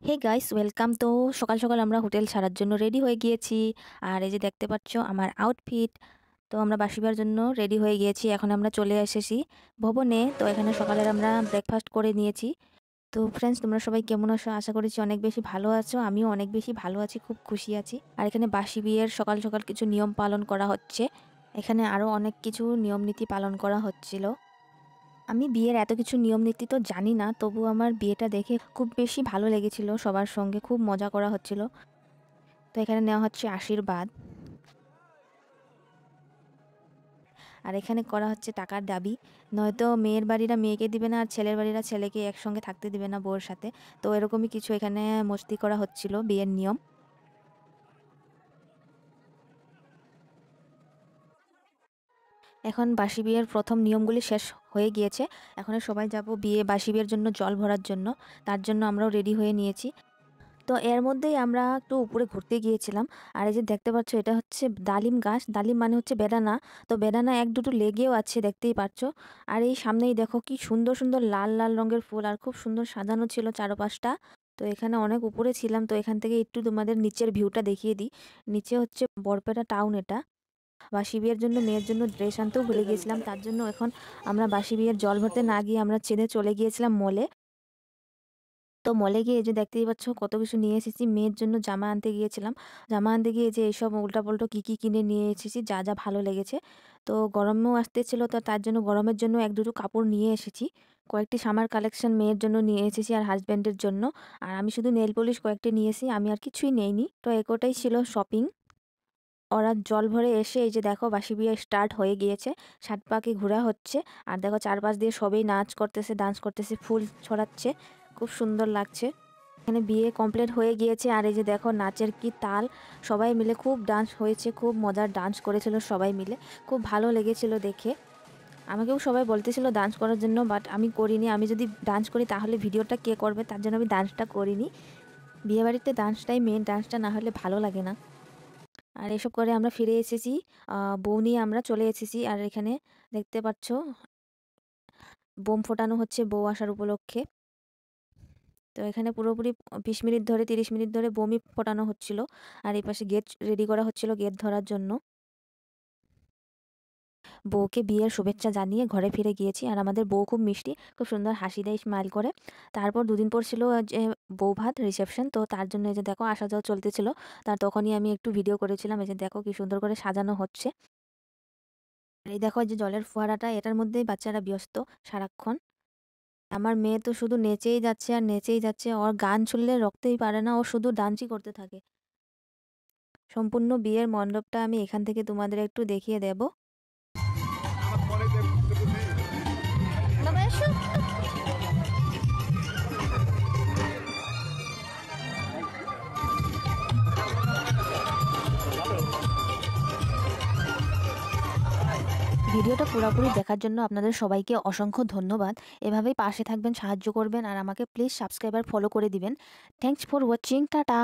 Hey guys, welcome. তো সকাল সকাল আমরা হোটেল ছাড়ার জন্য রেডি হয়ে গিয়েছি। আর এই যে দেখতে পাচ্ছ আমার আউটফিট। তো আমরা বাসিবার জন্য রেডি হয়ে গিয়েছি। এখন আমরা চলে এসেছি ভবনে। তো এখানে সকালের আমরা ব্রেকফাস্ট করে নিয়েছি। তো ফ্রেন্ডস, তোমরা সবাই কেমন আছো? আশা করছি অনেক বেশি ভালো আছো। আমিও অনেক বেশি ভালো আছি, খুব খুশি আছি। আর এখানে বাসি বিয়ের সকাল সকাল কিছু নিয়ম পালন করা হচ্ছে। এখানে আরও অনেক কিছু নিয়ম নীতি পালন করা হচ্ছিল। আমি বিয়ের এত কিছু নিয়ম নীতি তো জানি না, তবু আমার বিয়েটা দেখে খুব বেশি ভালো লেগেছিল। সবার সঙ্গে খুব মজা করা হচ্ছিল। তো এখানে নেওয়া হচ্ছে আশীর্বাদ। আর এখানে করা হচ্ছে টাকার দাবি। নয়তো মেয়ের বাড়িরা মেয়েকে দিবে না, আর ছেলের বাড়িরা ছেলেকে একসঙ্গে থাকতে দিবে না বউয়ের সাথে। তো এরকমই কিছু এখানে মস্তি করা হচ্ছিল, বিয়ের নিয়ম। এখন বাসি বিয়ের প্রথম নিয়মগুলি শেষ হয়ে গিয়েছে। এখন সবাই যাব বাসি বিয়ের জন্য জল ভরার জন্য। তার জন্য আমরাও রেডি হয়ে নিয়েছি। তো এর মধ্যেই আমরা একটু উপরে ঘুরতে গিয়েছিলাম। আর এই যে দেখতে পাচ্ছ, এটা হচ্ছে ডালিম গাছ। ডালিম মানে হচ্ছে বেদানা। তো বেদানা এক দুটো লেগেও আছে, দেখতেই পাচ্ছ। আর এই সামনেই দেখো কি সুন্দর সুন্দর লাল লাল রঙের ফুল, আর খুব সুন্দর সাজানো ছিল চারপাশটা। তো এখানে অনেক উপরে ছিলাম। তো এখান থেকে একটু তোমাদের নিচের ভিউটা দেখিয়ে দিই। নিচে হচ্ছে বরপেটা টাউন এটা। বাসি বিয়ের জন্য মেয়ের জন্য ড্রেস আনতেও ভুলে গিয়েছিলাম। তার জন্য এখন আমরা বাসি বিয়ের জল ভরতে না গিয়ে আমরা চেনে চলে গিয়েছিলাম মলে। তো মলে গিয়ে এই যে দেখতেই পাচ্ছ কত কিছু নিয়ে এসেছি। মেয়ের জন্য জামা আনতে গিয়েছিলাম। জামা আনতে গিয়ে যে এইসব উল্টাপাল্টা কী কিনে নিয়ে এসেছি, যা যা ভালো লেগেছে। তো গরমেও আসতেছিল, তো তার জন্য গরমের জন্য এক দুটো কাপড় নিয়ে এসেছি। কয়েকটি সামার কালেকশন মেয়ের জন্য নিয়ে এসেছি আর হাজব্যান্ডের জন্য। আর আমি শুধু নেল পলিশ কয়েকটি নিয়েছি, আমি আর কিছুই নেইনি। তো একটাই ছিল শপিং। ওরা জল ভরে এসে এই যে দেখো বাসি বিয়ে স্টার্ট হয়ে গিয়েছে। সাত পাকে ঘোরা হচ্ছে। আর দেখো চারপাশ দিয়ে সবাই নাচ করতেছে, ডান্স করতেছে, ফুল ছড়াচ্ছে। খুব সুন্দর লাগছে। এখানে বিয়ে কমপ্লিট হয়ে গিয়েছে। আর এই যে দেখো নাচের কি তাল! সবাই মিলে খুব ডান্স হয়েছে, খুব মজার ডান্স করেছিল সবাই মিলে। খুব ভালো লেগেছিল দেখে। আমাকেও সবাই বলতেছিল ডান্স করার জন্য, বাট আমি করিনি। আমি যদি ডান্স করি তাহলে ভিডিওটা কে করবে, তার জন্য আমি ডান্সটা করিনি। বিয়েবাড়িতে ডান্সটাই মেন, ডান্সটা না হলে ভালো লাগে না। আর এসব করে আমরা ফিরে এসেছি। বউ নিয়ে আমরা চলে এসেছি। আর এখানে দেখতে পাচ্ছ বোম ফোটানো হচ্ছে বউ আসার উপলক্ষে। তো এখানে পুরোপুরি 20 মিনিট ধরে 30 মিনিট ধরে বোমই ফোটানো হচ্ছিল। আর এই পাশে গেট রেডি করা হচ্ছিল গেট ধরার জন্য। বউকে বিয়ের শুভেচ্ছা জানিয়ে ঘরে ফিরে গিয়েছি। আর আমাদের বউ খুব মিষ্টি, খুব সুন্দর হাসি দেয়, স্মাইল করে। তারপর দুদিন পর ছিল যে বউ ভাত রিসেপশন। তো তার জন্য এই যে দেখো আসা যাওয়া চলতেছিল। তার তখনই আমি একটু ভিডিও করেছিলাম। এই যে দেখো কি সুন্দর করে সাজানো হচ্ছে। আর এই দেখো যে জলের ফোয়ারাটা, এটার মধ্যেই বাচ্চারা ব্যস্ত সারাক্ষণ। আমার মেয়ে তো শুধু নেচেই যাচ্ছে আর নেচেই যাচ্ছে। ওর গান শুনলে রক্তেই পারে না, ও শুধু ডান্সই করতে থাকে। সম্পূর্ণ বিয়ের মণ্ডপটা আমি এখান থেকে তোমাদের একটু দেখিয়ে দেব। ভিডিওটা পুরোপুরি দেখার জন্য আপনাদের সবাইকে অসংখ্য ধন্যবাদ। এভাবেই পাশে থাকবেন, সাহায্য করবেন, আর আমাকে প্লিজ সাবস্ক্রাইব আর ফলো করে দিবেন। Thanks for watching. টাটা।